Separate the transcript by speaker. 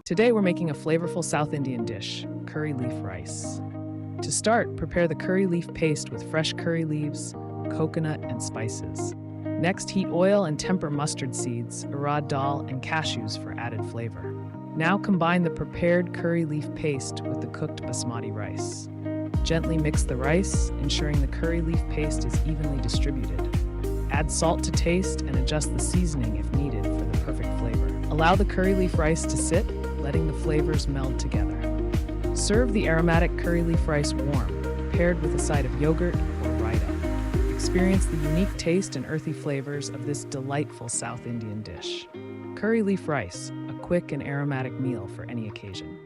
Speaker 1: Today we're making a flavorful South Indian dish, curry leaf rice. To start, prepare the curry leaf paste with fresh curry leaves, coconut, and spices. Next, heat oil and temper mustard seeds, urad dal, and cashews for added flavor. Now combine the prepared curry leaf paste with the cooked basmati rice. Gently mix the rice, ensuring the curry leaf paste is evenly distributed. Add salt to taste and adjust the seasoning if needed for the perfect flavor. Allow the curry leaf rice to sit, letting the flavors meld together. Serve the aromatic curry leaf rice warm, paired with a side of yogurt or raita. Experience the unique taste and earthy flavors of this delightful South Indian dish. Curry leaf rice, a quick and aromatic meal for any occasion.